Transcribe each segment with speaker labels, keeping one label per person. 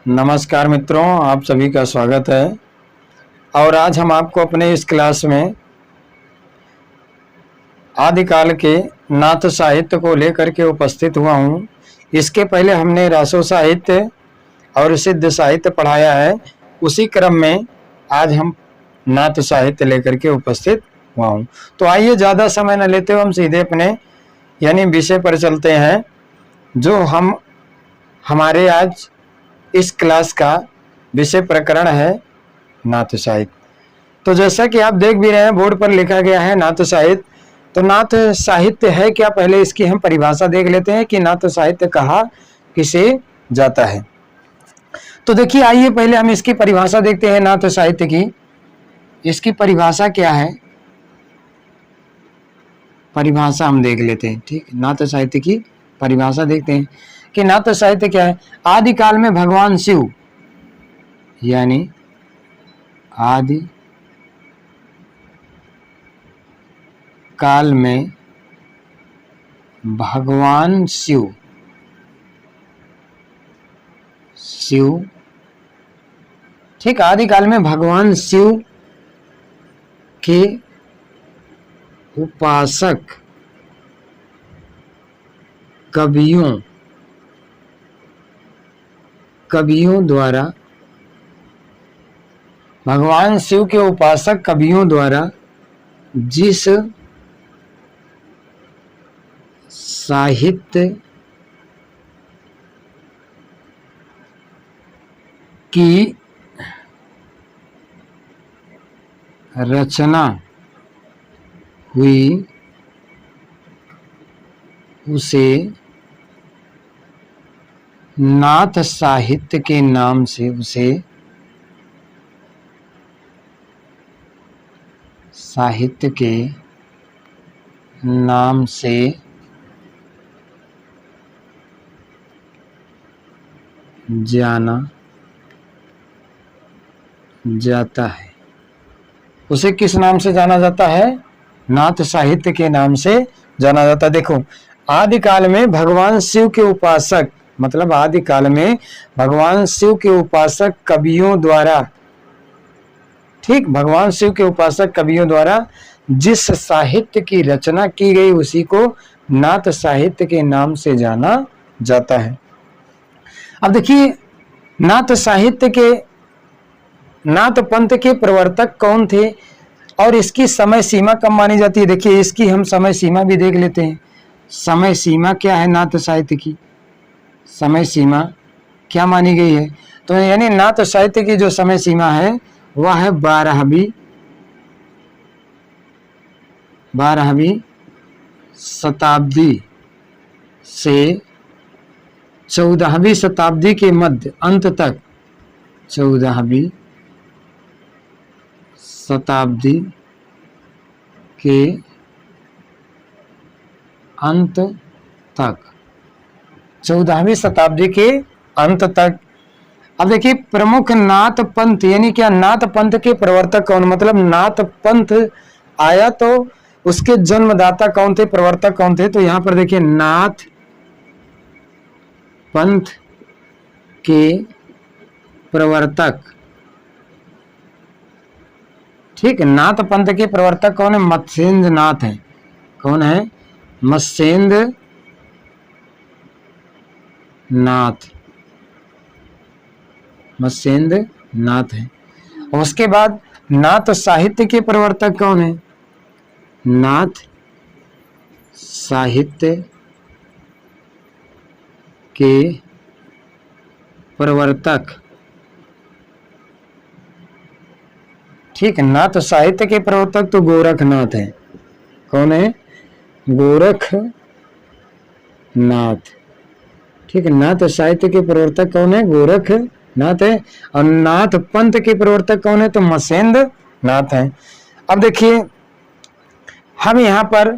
Speaker 1: नमस्कार मित्रों, आप सभी का स्वागत है। और आज हम आपको अपने इस क्लास में आदिकाल के नाथ साहित्य को लेकर के उपस्थित हुआ हूँ। इसके पहले हमने रासो साहित्य और सिद्ध साहित्य पढ़ाया है, उसी क्रम में आज हम नाथ साहित्य लेकर के उपस्थित हुआ हूँ। तो आइए ज़्यादा समय न लेते हुए हम सीधे अपने यानी विषय पर चलते हैं, जो हमारे आज इस क्लास का विषय प्रकरण है नाथ साहित्य। तो जैसा कि आप देख भी रहे हैं, बोर्ड पर लिखा गया है नाथ साहित्य। तो नाथ साहित्य है क्या, पहले इसकी हम परिभाषा देख लेते हैं कि नाथ साहित्य कहा किसे जाता है। तो देखिए, आइए पहले हम इसकी परिभाषा देखते हैं नाथ साहित्य की। इसकी परिभाषा क्या है, परिभाषा हम देख लेते हैं। ठीक, नाथ साहित्य की परिभाषा देखते हैं कि नाथ साहित्य क्या है। आदिकाल में भगवान शिव यानी आदि काल में भगवान शिव ठीक, आदिकाल में भगवान शिव के उपासक कवियों द्वारा, भगवान शिव के उपासक कवियों द्वारा जिस साहित्य की रचना हुई उसे नाथ साहित्य के नाम से साहित्य के नाम से जाना जाता है। उसे किस नाम से जाना जाता है? नाथ साहित्य के नाम से जाना जाता है। देखो, आदिकाल में भगवान शिव के उपासक, मतलब आदिकाल में भगवान शिव के उपासक कवियों द्वारा, ठीक, भगवान शिव के उपासक कवियों द्वारा जिस साहित्य की रचना की गई उसी को नाथ साहित्य के नाम से जाना जाता है। अब देखिए, नाथ साहित्य के, नाथ पंथ के प्रवर्तक कौन थे और इसकी समय सीमा कब मानी जाती है। देखिए, इसकी हम समय सीमा भी देख लेते हैं। समय सीमा क्या है नाथ साहित्य की, समय सीमा क्या मानी गई है? तो यानी नाथ साहित्य की जो समय सीमा है वह है 12वीं शताब्दी से 14वीं शताब्दी के मध्य अंत तक, 14वीं शताब्दी के अंत तक, 14वीं शताब्दी के अंत तक। अब देखिए, प्रमुख नाथ पंथ यानी क्या, नाथ पंथ के प्रवर्तक कौन, मतलब नाथ पंथ आया तो उसके जन्मदाता कौन थे, प्रवर्तक कौन थे। तो यहां पर देखिए, नाथ पंथ के प्रवर्तक, ठीक, नाथ पंथ के प्रवर्तक कौन है? मत्स्येंद्र नाथ है। कौन है? मत्स्येंद्र नाथ, मत्स्येंद्र नाथ है। और उसके बाद नाथ साहित्य के प्रवर्तक कौन है? नाथ साहित्य के प्रवर्तक, ठीक, नाथ साहित्य के प्रवर्तक तो गोरखनाथ है। कौन है? गोरखनाथ, ठीक है। नाथ साहित्य के प्रवर्तक कौन है? गोरखनाथ है। और नाथ पंथ के प्रवर्तक कौन है? तो मत्स्येंद्र नाथ है। अब देखिए, हम यहां पर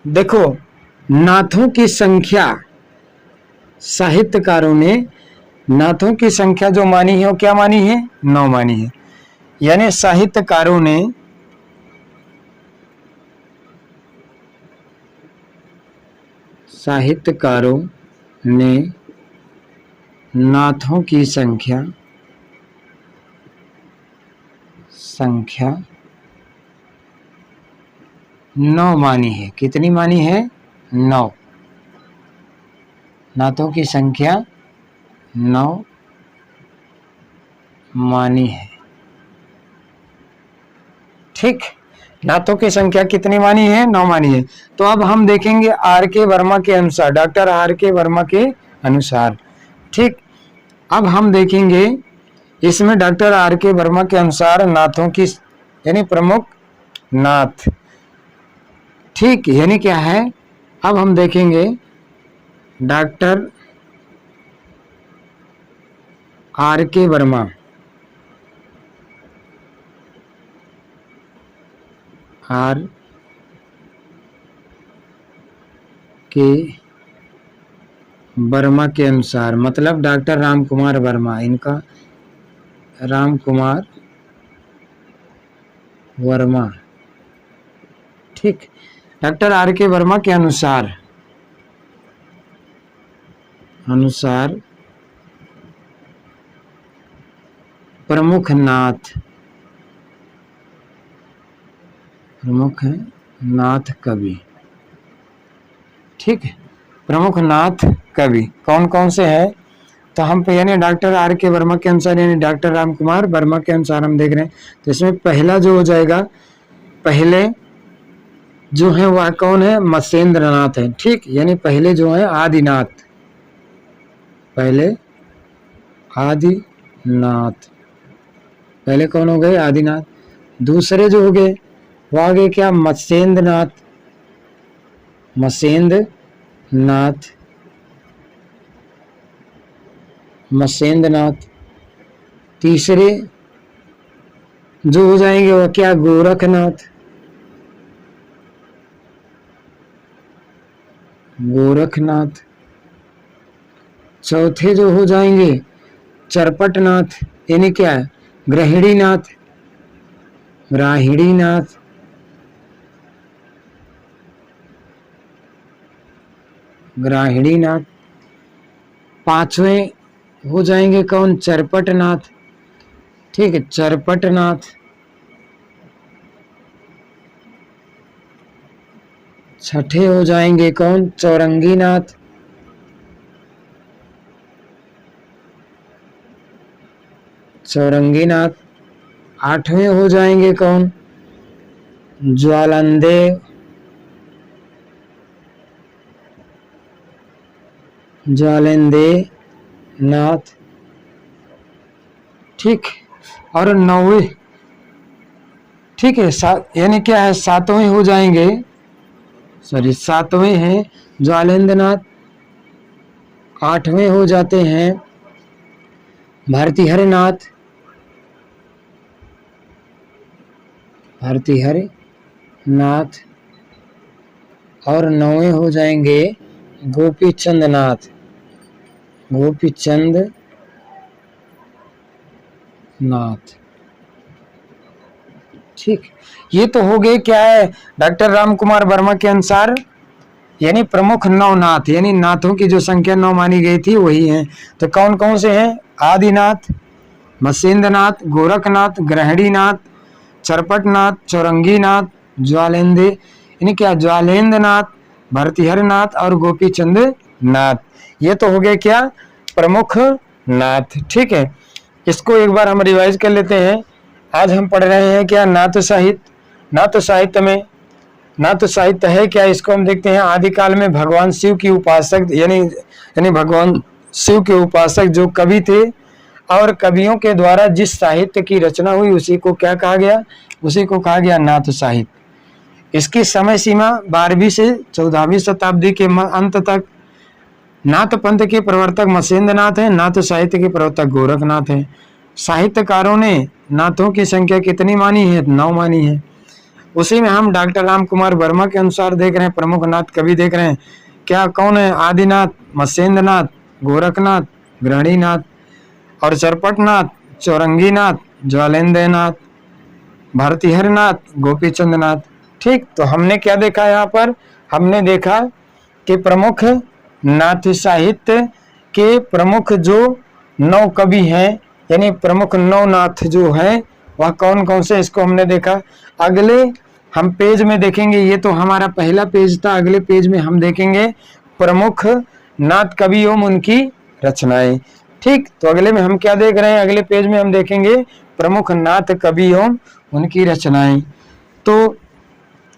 Speaker 1: देखो, नाथों की संख्या, साहित्यकारों ने नाथों की संख्या जो मानी है वो क्या मानी है? 9 मानी है। यानी साहित्यकारों ने नाथों की संख्या 9 मानी है। कितनी मानी है? 9। नाथों की संख्या 9 मानी है। ठीक, नाथों की संख्या कितनी मानी है? 9 मानी है। तो अब हम देखेंगे आर के वर्मा के अनुसार, डॉक्टर आर के वर्मा के अनुसार। ठीक, अब हम देखेंगे इसमें डॉक्टर आर के वर्मा के अनुसार नाथों की यानी प्रमुख नाथ, ठीक, यानी क्या है? अब हम देखेंगे डॉक्टर आर के वर्मा आर के वर्मा के अनुसार, मतलब डॉक्टर राम कुमार वर्मा, इनका राम कुमार वर्मा, ठीक, डॉक्टर आर के वर्मा के अनुसार प्रमुख नाथ कवि, ठीक है, प्रमुख नाथ कवि कौन कौन से हैं? तो हम यानी डॉक्टर आर के वर्मा के अनुसार यानी डॉक्टर राम कुमार वर्मा के अनुसार हम देख रहे हैं। तो इसमें पहला जो हो जाएगा, पहले जो है वह कौन है? मत्स्येंद्र नाथ है। ठीक, यानी पहले जो है आदिनाथ, पहले आदिनाथ, पहले कौन हो गए? आदिनाथ। दूसरे जो हो गए वो आ गए क्या? मत्स्येंद्र नाथ। तीसरे जो हो जाएंगे वो क्या? गोरखनाथ। चौथे जो हो जाएंगे चरपटनाथ, यानी क्या है? ग्राहिणीनाथ। पांचवें हो जाएंगे कौन? चरपटनाथ, ठीक है, चरपटनाथ। छठे हो जाएंगे कौन? चौरंगीनाथ। आठवें हो जाएंगे कौन? ज्वालांदेव नाथ, ठीक, और 9वें, ठीक है, यानी क्या है? 7वें हो जाएंगे, सॉरी 7वें हैं ज्वालेंद्र नाथ। 8वें हो जाते हैं भारतीहर नाथ, और 9वें हो जाएंगे गोपीचंद नाथ। ठीक, ये तो हो गए क्या है? डॉक्टर राम कुमार वर्मा के अनुसार यानी प्रमुख 9 नाथ, यानी नाथों की जो संख्या 9 मानी गई थी वही है। तो कौन कौन से हैं? आदिनाथ, मत्स्येंद्रनाथ, गोरखनाथ, ग्रहणीनाथ, चरपटनाथ, चौरंगीनाथ, ज्वालेंद्र, यानी क्या? ज्वालेंद्रनाथ, भरतिहरनाथ और गोपीचंद नाथ। ये तो हो गए क्या? प्रमुख नाथ। ठीक है, इसको एक बार हम रिवाइज कर लेते हैं। आज हम पढ़ रहे हैं क्या? नाथ साहित्य। नाथ साहित्य में नाथ साहित्य है क्या? इसको हम देखते हैं। आदिकाल में भगवान शिव की उपासक यानी भगवान शिव के उपासक जो कवि थे और कवियों के द्वारा जिस साहित्य की रचना हुई उसी को क्या कहा गया? उसी को कहा गया नाथ साहित्य। इसकी समय सीमा 12वीं से 14वीं शताब्दी के अंत तक। नाथ पंथ के प्रवर्तक मत्स्येंद्र नाथ हैं, नाथ साहित्य के प्रवर्तक गोरखनाथ हैं। साहित्यकारों ने नाथों की संख्या कितनी मानी है? 9 मानी है। उसी में हम डॉक्टर राम कुमार वर्मा के अनुसार देख रहे हैं, प्रमुख नाथ कवि देख रहे हैं क्या कौन है? आदिनाथ, मत्स्येंद्र नाथ, गोरखनाथ, ग्रहणीनाथ और चरपटनाथ, चौरंगीनाथ, ज्वालेंद्रनाथ, भारतीहरनाथ, गोपीचंद नाथ। ठीक, तो हमने क्या देखा यहाँ पर? हमने देखा कि प्रमुख नाथ साहित्य के प्रमुख जो 9 कवि हैं, यानी प्रमुख 9 नाथ जो हैं वह कौन कौन से, इसको हमने देखा। अगले हम पेज में देखेंगे, ये तो हमारा पहला पेज था, अगले पेज में हम देखेंगे प्रमुख नाथ कवि एवं उनकी रचनाएं। ठीक, तो अगले में हम क्या देख रहे हैं, अगले पेज में हम देखेंगे प्रमुख नाथ कवि एवं उनकी रचनाएं। तो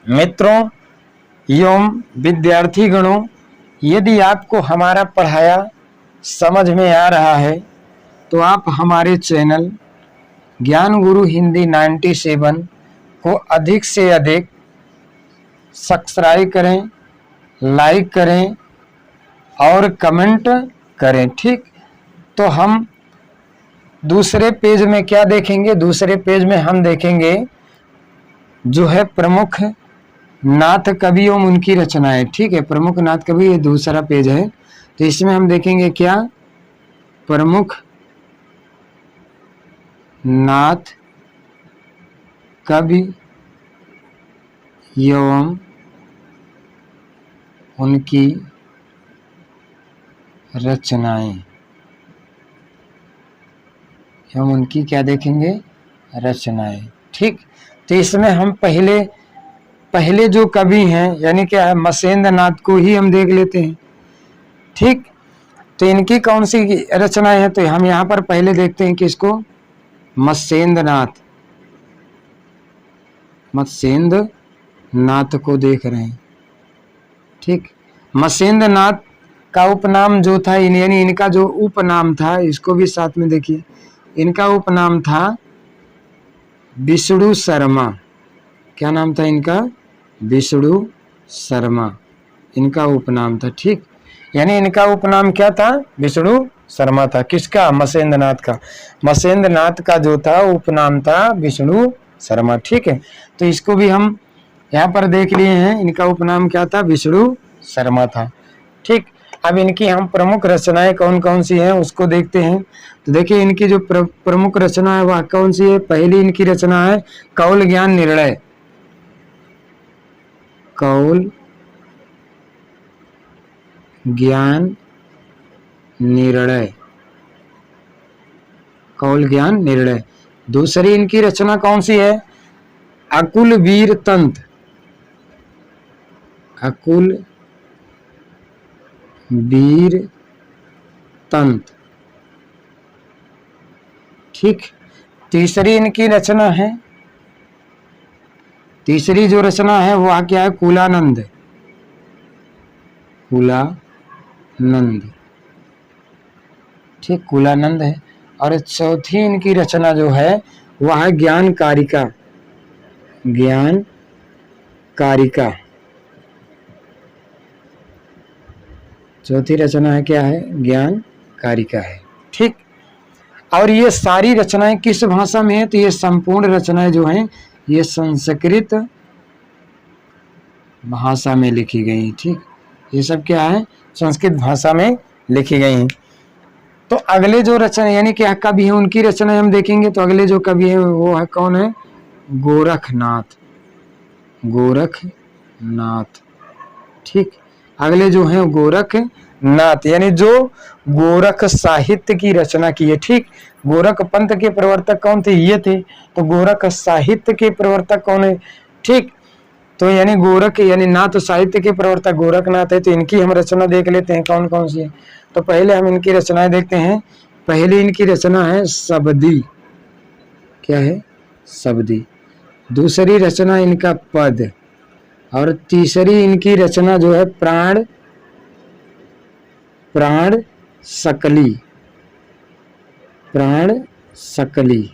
Speaker 1: मित्रों एवं विद्यार्थी गणों, यदि आपको हमारा पढ़ाया समझ में आ रहा है तो आप हमारे चैनल ज्ञान गुरु हिंदी 97 को अधिक से अधिक सब्सक्राइब करें, लाइक करें और कमेंट करें। ठीक, तो हम दूसरे पेज में क्या देखेंगे, दूसरे पेज में हम देखेंगे जो है प्रमुख नाथ कवि एवं उनकी रचनाएं। ठीक है, प्रमुख नाथ कवि, ये दूसरा पेज है, तो इसमें हम देखेंगे क्या, प्रमुख नाथ कवि एवं उनकी रचनाएं, हम उनकी क्या देखेंगे, रचनाएं। ठीक, तो इसमें हम पहले जो कवि हैं यानी क्या है, मसेंद्र नाथ को ही हम देख लेते हैं। ठीक, तो इनकी कौन सी रचनाएं हैं, तो हम यहाँ पर पहले देखते हैं कि इसको मसेंद्र नाथ को देख रहे हैं। ठीक, मसेंद्र नाथ का उपनाम जो था, यानी इनका जो उपनाम था, इसको भी साथ में देखिए, इनका उपनाम था विष्णु शर्मा। क्या नाम था इनका, विष्णु शर्मा इनका उपनाम था। ठीक, यानी इनका उपनाम क्या था, विष्णु शर्मा था। किसका, मसेंद्र नाथ का। मसेंद्र नाथ का जो था उपनाम था विष्णु शर्मा। ठीक है, तो इसको भी हम यहाँ पर देख लिए हैं, इनका उपनाम क्या था, विष्णु शर्मा था। ठीक, अब इनकी हम प्रमुख रचनाएं कौन कौन सी हैं उसको देखते हैं। तो देखिए इनकी जो प्रमुख रचना है वह कौन सी है। पहली इनकी रचना है कौल ज्ञान निर्णय। कौल ज्ञान निर्णय, कौल ज्ञान निर्णय। दूसरी इनकी रचना कौन सी है, अकुल वीर तंत्र। अकुल वीर तंत्र। ठीक, तीसरी इनकी रचना है, तीसरी जो रचना है वह क्या है, कुलानंद। कुलानंद, ठीक, कुलानंद है। और चौथी इनकी रचना जो है वह है ज्ञान कारिका। ज्ञान कारिका, चौथी रचना है क्या है, ज्ञान कारिका है। ठीक, और ये सारी रचनाएं किस भाषा में है, तो ये संपूर्ण रचनाएं जो हैं ये संस्कृत भाषा में लिखी गई। ठीक, ये सब क्या है, संस्कृत भाषा में लिखी गई हैं। तो अगले जो रचना यानी कि कवि है उनकी रचना हम देखेंगे। तो अगले जो कवि है वो है कौन है, गोरखनाथ। गोरखनाथ, ठीक, अगले जो है गोरखनाथ, यानी जो गोरख साहित्य की रचना की है। ठीक, गोरख पंथ के प्रवर्तक कौन थे, ये थे। तो गोरख साहित्य के प्रवर्तक कौन है, ठीक, तो यानी गोरख यानी नाथ साहित्य के प्रवर्तक गोरखनाथ है। तो इनकी हम रचना देख लेते हैं कौन कौन सी है। तो पहले हम इनकी रचनाएं देखते हैं। पहली इनकी रचना है शबदी। क्या है, शबदी। दूसरी रचना इनका पद। और तीसरी इनकी रचना जो है प्राण सकली। प्राण सकली,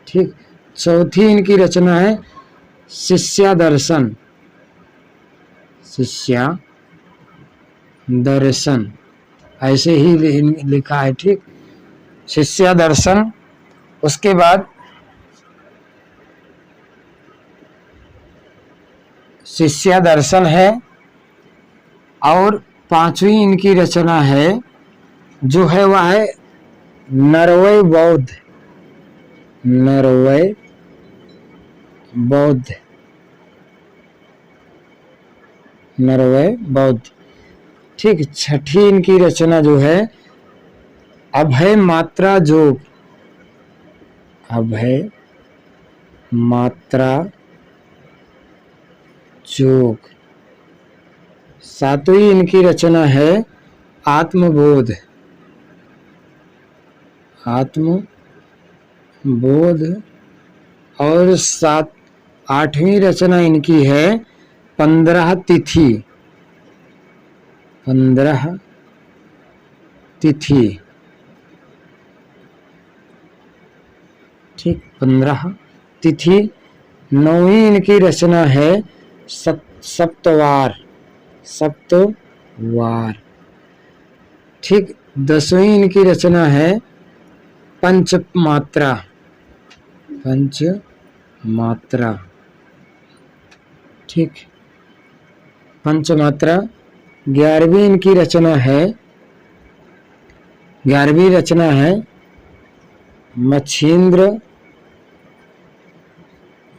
Speaker 1: ठीक। चौथी इनकी रचना है शिष्यादर्शन। शिष्यादर्शन ऐसे ही लिखा है, ठीक, शिष्यादर्शन। उसके बाद शिष्यादर्शन है। और पांचवी इनकी रचना है जो है वह है नरवय बौद्ध। नरवय बौद्ध, नरवय बौद्ध, ठीक। छठी इनकी रचना जो है अभय मात्रा जोग, अभय मात्रा जोग। सातवीं इनकी रचना है आत्मबोध, आत्मबोध। और आठवीं रचना इनकी है 15 तिथि, 15 तिथि। ठीक, 15 तिथि। नौवीं इनकी रचना है सप्तवार, सप्तवार। ठीक, 10वीं इनकी रचना है पंचमात्रा, पंचमात्रा। ठीक, पंचमात्रा। 11वीं इनकी रचना है, 11वीं रचना है मच्छिंद्र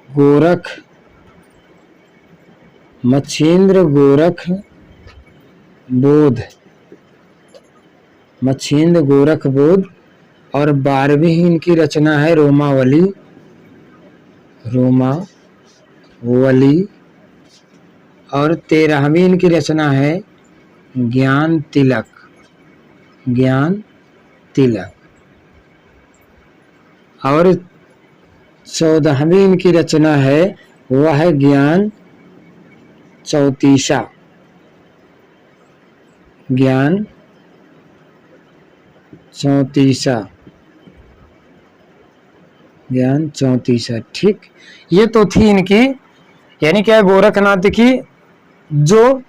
Speaker 1: गोरख, मच्छिंद्र गोरख बोध, मच्छिंद्र गोरख बोध। और 12वीं इनकी रचना है रोमावली, रोमावली। और 13वीं इनकी रचना है ज्ञान तिलक, ज्ञान तिलक। और 14वीं इनकी रचना है वह है ज्ञान चौतीसा, ज्ञान चौतीसा, ज्ञान चौतीसा। ठीक, ये तो थी इनकी, यानी क्या, गोरखनाथ की जो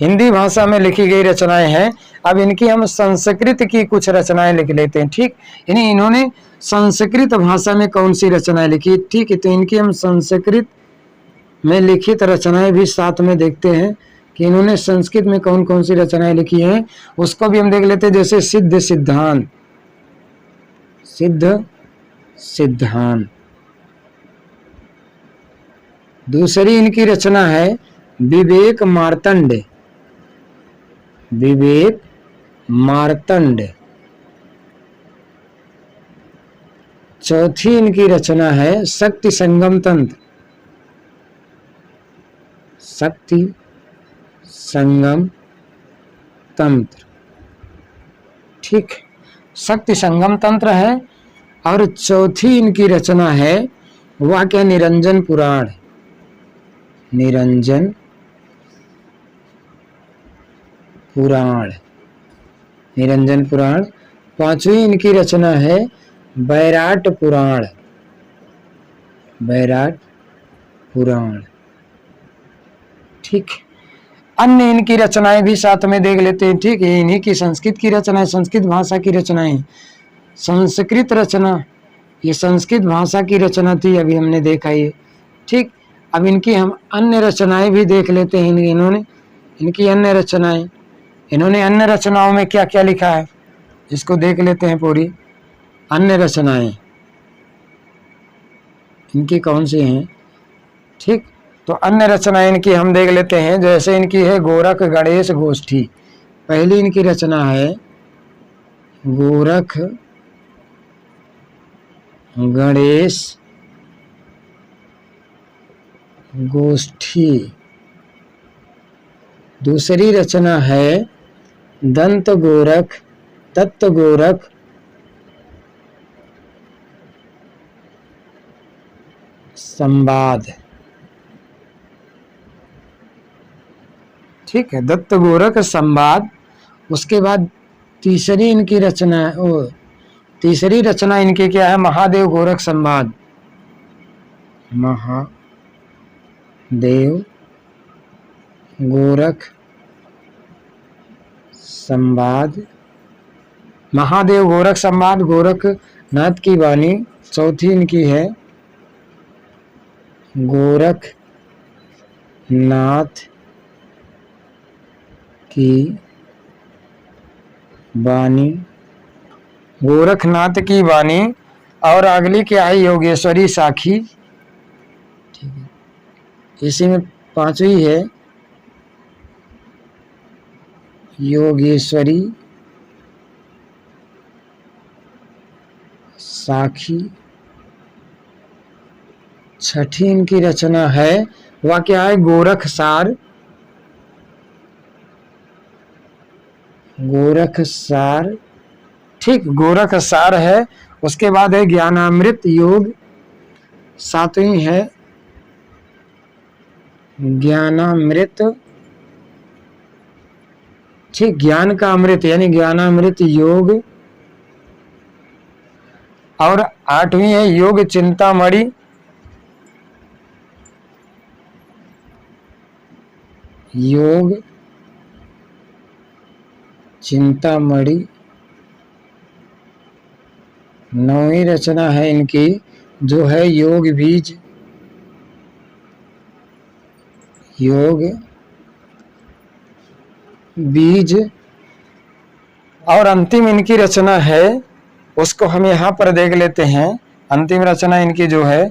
Speaker 1: हिंदी भाषा में लिखी गई रचनाएं हैं। अब इनकी हम संस्कृत की कुछ रचनाएं लिख लेते हैं। ठीक, यानी इन्होंने संस्कृत भाषा में कौन सी रचनाएं लिखी। ठीक है, तो इनकी हम संस्कृत में लिखित रचनाएं भी साथ में देखते हैं कि इन्होंने संस्कृत में कौन कौन सी रचनाएं लिखी हैं, उसको भी हम देख लेते हैं। जैसे सिद्ध सिद्धांत, सिद्ध सिद्धांत। दूसरी इनकी रचना है विवेक मार्तंड, विवेक मार्तंड। चौथी इनकी रचना है शक्ति संगम तंत्र, शक्ति संगम तंत्र। ठीक, शक्ति संगम तंत्र है। और चौथी इनकी रचना है वह क्या, निरंजन पुराण, निरंजन पुराण, निरंजन पुराण। पांचवी इनकी रचना है बैराट पुराण, बैराट पुराण। ठीक, अन्य इनकी रचनाएं भी साथ में देख लेते हैं। ठीक है, इन्हीं की संस्कृत की रचनाएं, संस्कृत भाषा की रचनाएं। संस्कृत रचना, ये संस्कृत भाषा की रचना थी, अभी हमने देखा ये। ठीक, अब इनकी हम अन्य रचनाएं भी देख लेते हैं। इन्होंने इनकी अन्य रचनाएं, इन्होंने अन्य रचनाओं में क्या क्या लिखा है, इसको देख लेते हैं पूरी। अन्य रचनाएं इनकी कौन सी हैं। ठीक, तो अन्य रचनाएं इनकी हम देख लेते हैं। जैसे इनकी है गोरख गणेश गोष्ठी, पहली इनकी रचना है गोरख गणेश गोष्ठी। दूसरी रचना है दंत गोरख, दत्त गोरख संवाद। ठीक है, दत्त गोरख संवाद। उसके बाद तीसरी इनकी रचना, तीसरी रचना इनकी क्या है, महादेव गोरख संवाद, महादेव गोरख संवाद, महादेव गोरख संवाद, गोरखनाथ की वाणी। चौथी इनकी है गोरखनाथ की वाणी, गोरखनाथ की वाणी। और अगली क्या है, योगेश्वरी साखी। ठीक है, इसी में पांचवी है योगेश्वरी साखी। छठी इनकी रचना है, वह क्या है? गोरख सार। गोरख सार, ठीक, गोरख सार है। उसके बाद है ज्ञानामृत योग, सातवीं है ज्ञानामृत, ठीक, ज्ञान का अमृत यानी ज्ञानामृत योग। और आठवीं है योग चिंतामणि। योग चिंतामणि। नौवीं रचना है इनकी जो है योग बीज। योग बीज। और अंतिम इनकी रचना है, उसको हम यहाँ पर देख लेते हैं। अंतिम रचना इनकी जो है,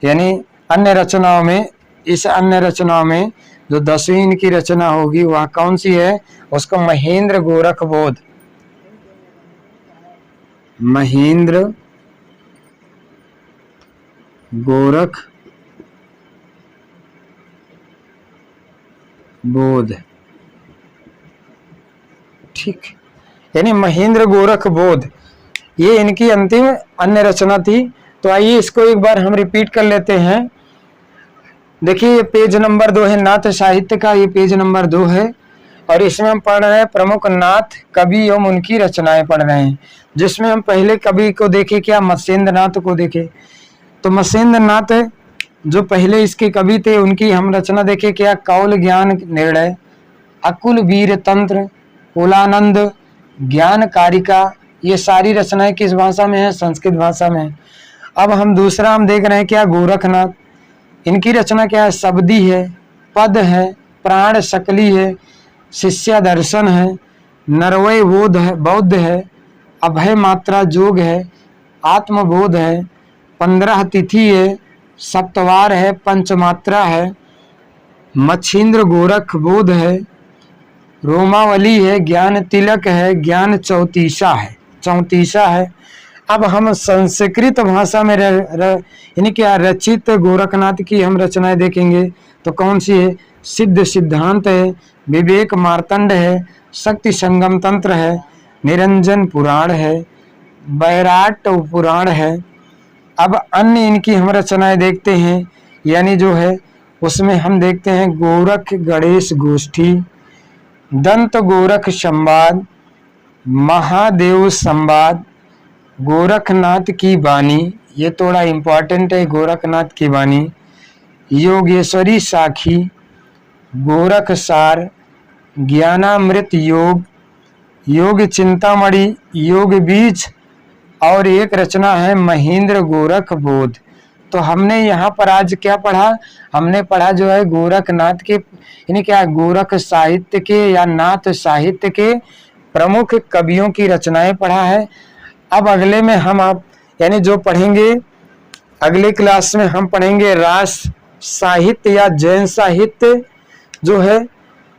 Speaker 1: यानी अन्य रचनाओं में, इस अन्य रचनाओं में जो 10वीं इनकी रचना होगी वह कौन सी है? उसको महेंद्र गोरख बोध। महेंद्र गोरख बोध, ठीक, यानी महेंद्र गोरख बोध, ये इनकी अंतिम अन्य रचना थी। तो आइए इसको एक बार हम रिपीट कर लेते हैं। देखिए ये पेज नंबर 2 है, नाथ साहित्य का ये पेज नंबर 2 है। और इसमें हम पढ़ रहे हैं प्रमुख नाथ कवि एवं उनकी रचनाएं पढ़ रहे हैं, जिसमें हम पहले कवि को देखे, क्या? मत्स्येंद्र नाथ को देखे। तो मत्स्येंद्र नाथ जो पहले इसके कवि थे, उनकी हम रचना देखे, क्या? कौल ज्ञान निर्णय, अकुल वीर तंत्र, कुलानंद, ज्ञान कारिका। ये सारी रचनाएं किस भाषा में है? संस्कृत भाषा में। अब हम दूसरा हम देख रहे हैं, क्या? गोरखनाथ, इनकी रचना क्या है? शब्दी है, पद है, प्राण शकली है, शिष्य दर्शन है, नरवय बोध है, बौद्ध है, अभय मात्रा जोग है, आत्मबोध है, 15 तिथि है, सप्तवार है, पंचमात्रा है, मच्छिंद्र गोरख बोध है, रोमावली है, ज्ञान तिलक है, ज्ञान चौतीसा है। अब हम संस्कृत भाषा में यानी क्या रचित गोरखनाथ की हम रचनाएं देखेंगे तो कौन सी है? सिद्ध सिद्धांत है, विवेक मार्तंड है, शक्ति संगम तंत्र है, निरंजन पुराण है, बैराट पुराण है। अब अन्य इनकी हम रचनाएं देखते हैं, यानी जो है उसमें हम देखते हैं गोरख गणेश गोष्ठी, दंत गोरख संवाद, महादेव संवाद, गोरखनाथ की वाणी, ये थोड़ा इंपॉर्टेंट है, गोरखनाथ की वाणी, योगेश्वरी साखी, गोरख सार, ज्ञानामृत योग, योग चिंतामणि, योग बीज, और एक रचना है महेंद्र गोरख बोध। तो हमने यहाँ पर आज क्या पढ़ा? हमने पढ़ा जो है गोरखनाथ के, यानी क्या, गोरख साहित्य के या नाथ साहित्य के प्रमुख कवियों की रचनाएं पढ़ा है। अब अगले में हम आप यानी जो पढ़ेंगे, अगले क्लास में हम पढ़ेंगे रास साहित्य या जैन साहित्य जो है।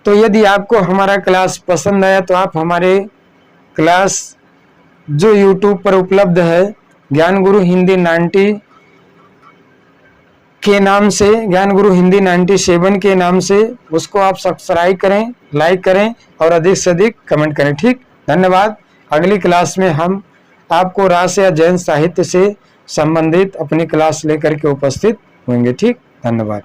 Speaker 1: तो यदि आपको हमारा क्लास पसंद आया तो आप हमारे क्लास जो YouTube पर उपलब्ध है, ज्ञान गुरु हिंदी 90 के नाम से, ज्ञान गुरु हिंदी 97 के नाम से, उसको आप सब्सक्राइब करें, लाइक करें और अधिक से अधिक कमेंट करें। ठीक, धन्यवाद। अगली क्लास में हम आपको रास या जैन साहित्य से संबंधित अपनी क्लास लेकर के उपस्थित होंगे। ठीक, धन्यवाद।